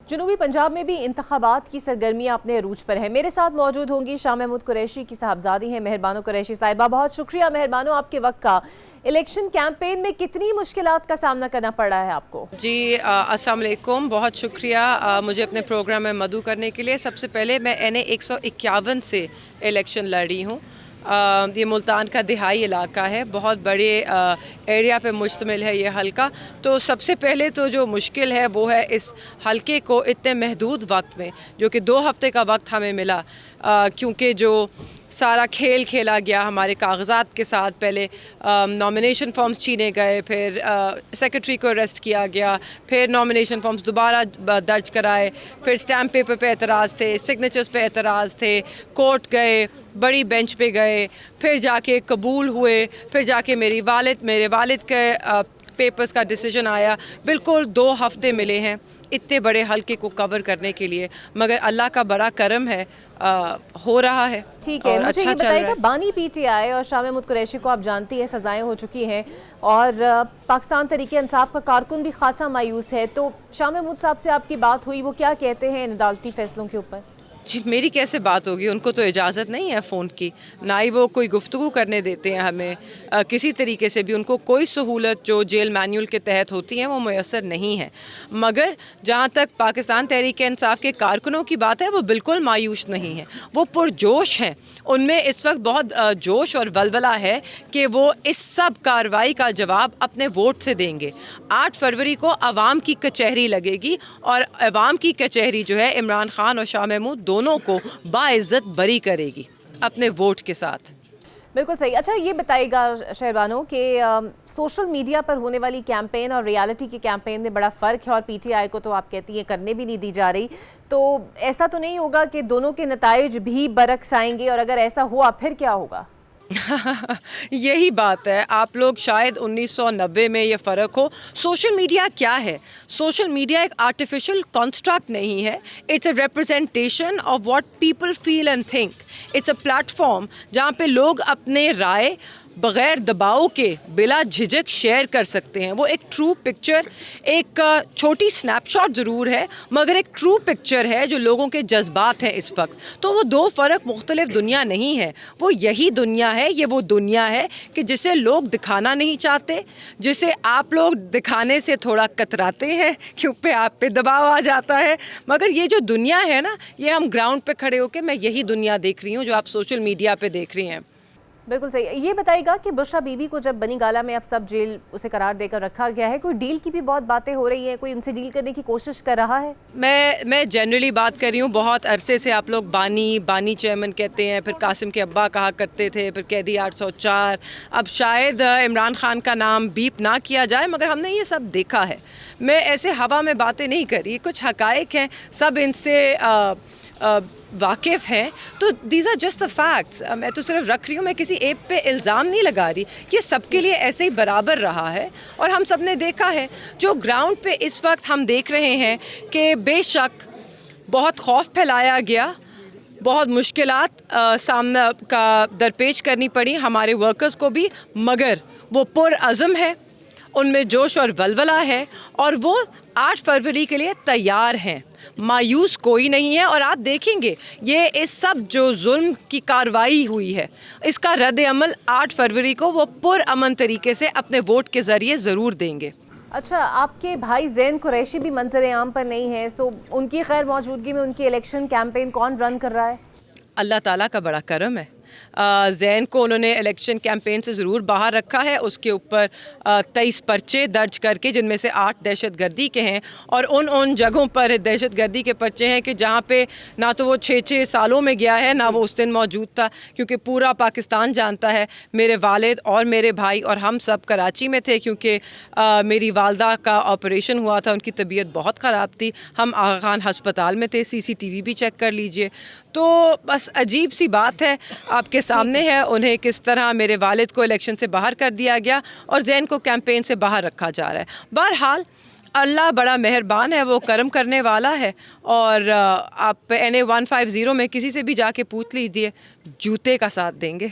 जनूबी पंजाब में भी इंतखाबात की सरगर्मियां अपने अरूज पर है। मेरे साथ मौजूद होंगी शाह महमूद कुरैशी की साहबजादी हैं मेहरबानो कुरैशी साहिबा। बहुत शुक्रिया मेहरबानो आपके वक्त का। इलेक्शन कैंपेन में कितनी मुश्किलात का सामना करना पड़ा है आपको? जी अस्सलाम वालेकुम, बहुत शुक्रिया मुझे अपने प्रोग्राम में मदऊ करने के लिए। सबसे पहले मैं NA 151 से इलेक्शन लड़ रही हूँ। ये मुल्तान का दिहाई इलाका है, बहुत बड़े एरिया पे मुश्तमिल है ये हलका। तो सबसे पहले तो जो मुश्किल है वो है इस हलके को इतने महदूद वक्त में, जो कि 2 हफ्ते का वक्त हमें मिला, क्योंकि जो सारा खेल खेला गया हमारे कागजात के साथ। पहले नॉमिनेशन फॉर्म्स छीने गए, फिर सेक्रेटरी को अरेस्ट किया गया, फिर नॉमिनेशन फॉर्म्स दोबारा दर्ज कराए, फिर स्टैम्प पेपर पे एतराज़ थे, सिग्नेचर्स पे एतराज़ थे, कोर्ट गए, बड़ी बेंच पे गए, फिर जाके कबूल हुए, फिर जाके मेरे वालिद के पेपर्स का डिसीजन आया। बिल्कुल 2 हफ्ते मिले हैं इतने बड़े हल्के को कवर करने के लिए, मगर अल्लाह का बड़ा करम है, हो रहा है। ठीक है, मुझे ये बताइएगा, बानी PTI और शाह महमूद कुरैशी को आप जानती हैं, सजाएं हो चुकी हैं और पाकिस्तान तहरीक इंसाफ का कारकुन भी खासा मायूस है। तो शाह महमूद साहब से आपकी बात हुई, वो क्या कहते हैं इन अदालती फैसलों के ऊपर? जी, मेरी कैसे बात होगी, उनको तो इजाज़त नहीं है फ़ोन की, ना ही वो कोई गुफ्तगू करने देते हैं हमें। किसी तरीके से भी उनको कोई सहूलत जो जेल मैनुअल के तहत होती हैं वो मैसर नहीं है। मगर जहाँ तक पाकिस्तान तहरीक इंसाफ के कारकुनों की बात है, वो बिल्कुल मायूस नहीं है, वो पुरजोश हैं। उनमें इस वक्त बहुत जोश और वलवला है कि वो इस सब कार्रवाई का जवाब अपने वोट से देंगे। 8 फरवरी को अवाम की कचहरी लगेगी और अवाम की कचहरी जो है इमरान खान और शाह महमूद दोनों को बाइज्जत बरी करेगी अपने वोट के साथ। बिल्कुल सही। अच्छा, ये बताइएगा शहरबानो कि सोशल मीडिया पर होने वाली कैंपेन और रियलिटी के कैंपेन में बड़ा फ़र्क है, और PTI को तो आप कहती हैं करने भी नहीं दी जा रही। तो ऐसा तो नहीं होगा कि दोनों के नताइज भी बरक्स आएंगे, और अगर ऐसा हुआ फिर क्या होगा? यही बात है। आप लोग शायद 1990 में ये फ़र्क हो। सोशल मीडिया क्या है? सोशल मीडिया एक आर्टिफिशियल कंस्ट्रक्ट नहीं है। It's a representation of what people feel and think. It's a platform जहाँ पे लोग अपने राय बग़ैर दबाव के बिला झिझक शेयर कर सकते हैं। वो एक ट्रू पिक्चर, एक छोटी स्नैपशॉट ज़रूर है, मगर एक ट्रू पिक्चर है जो लोगों के जज्बात हैं इस वक्त। तो वो 2 फ़र्क मुख्तलिफ दुनिया नहीं है, वो यही दुनिया है। ये वो दुनिया है कि जिसे लोग दिखाना नहीं चाहते, जिसे आप लोग दिखाने से थोड़ा कतराते हैं क्योंकि आप पे दबाव आ जाता है। मगर ये जो दुनिया है ना, ये हम ग्राउंड पे खड़े होकर मैं यही दुनिया देख रही हूँ जो आप सोशल मीडिया पे देख रही हैं। बिल्कुल सही। ये बताइएगा कि बुशरा बीबी को जब बनी गाला में अब सब जेल उसे करार देकर रखा गया है, कोई डील की भी बहुत बातें हो रही हैं, कोई उनसे डील करने की कोशिश कर रहा है? मैं जनरली बात कर रही हूँ। बहुत अरसे से आप लोग बानी चेयरमैन कहते हैं, फिर कासिम के अब्बा कहा करते थे, फिर कैदी 804। अब शायद इमरान खान का नाम बीप ना किया जाए, मगर हमने ये सब देखा है। मैं ऐसे हवा में बातें नहीं कर रही, कुछ हकायक हैं, सब इनसे वाकिफ़ हैं। तो these are just the facts. मैं तो सिर्फ रख रही हूँ, मैं किसी एक पे इल्ज़ाम नहीं लगा रही। ये सबके लिए ऐसे ही बराबर रहा है और हम सब ने देखा है। जो ग्राउंड पे इस वक्त हम देख रहे हैं कि बेशक बहुत खौफ फैलाया गया, बहुत मुश्किलात सामना का दरपेश करनी पड़ी हमारे वर्कर्स को भी, मगर वो पुरअज़म है, उनमें जोश और वलवला है और वो 8 फरवरी के लिए तैयार हैं। मायूस कोई नहीं है। और आप देखेंगे ये इस सब जो जुल्म की कार्रवाई हुई है, इसका रद्द अमल 8 फरवरी को वो पुरअमन तरीके से अपने वोट के ज़रिए ज़रूर देंगे। अच्छा, आपके भाई ज़ैन कुरैशी भी मंजर आम पर नहीं है, सो उनकी खैर मौजूदगी में उनकी इलेक्शन कैंपेन कौन रन कर रहा है? अल्लाह ताला का बड़ा करम है। ज़ैन को उन्होंने इलेक्शन कैंपेन से ज़रूर बाहर रखा है। उसके ऊपर 23 पर्चे दर्ज करके, जिनमें से 8 दहशतगर्दी के हैं, और उन जगहों पर दहशतगर्दी के पर्चे हैं कि जहाँ पे ना तो वो 6 सालों में गया है, ना वो उस दिन मौजूद था। क्योंकि पूरा पाकिस्तान जानता है, मेरे वालिद और मेरे भाई और हम सब कराची में थे, क्योंकि मेरी वालदा का ऑपरेशन हुआ था, उनकी तबीयत बहुत ख़राब थी। हम आगा खान हस्पताल में थे, CCTV भी चेक कर लीजिए। तो बस अजीब सी बात है, आपके सामने है उन्हें किस तरह मेरे वालिद को इलेक्शन से बाहर कर दिया गया और ज़ैन को कैंपेन से बाहर रखा जा रहा है। बहरहाल अल्लाह बड़ा मेहरबान है, वो करम करने वाला है। और आप NA 150 में किसी से भी जाके पूछ लीजिए, जूते का साथ देंगे।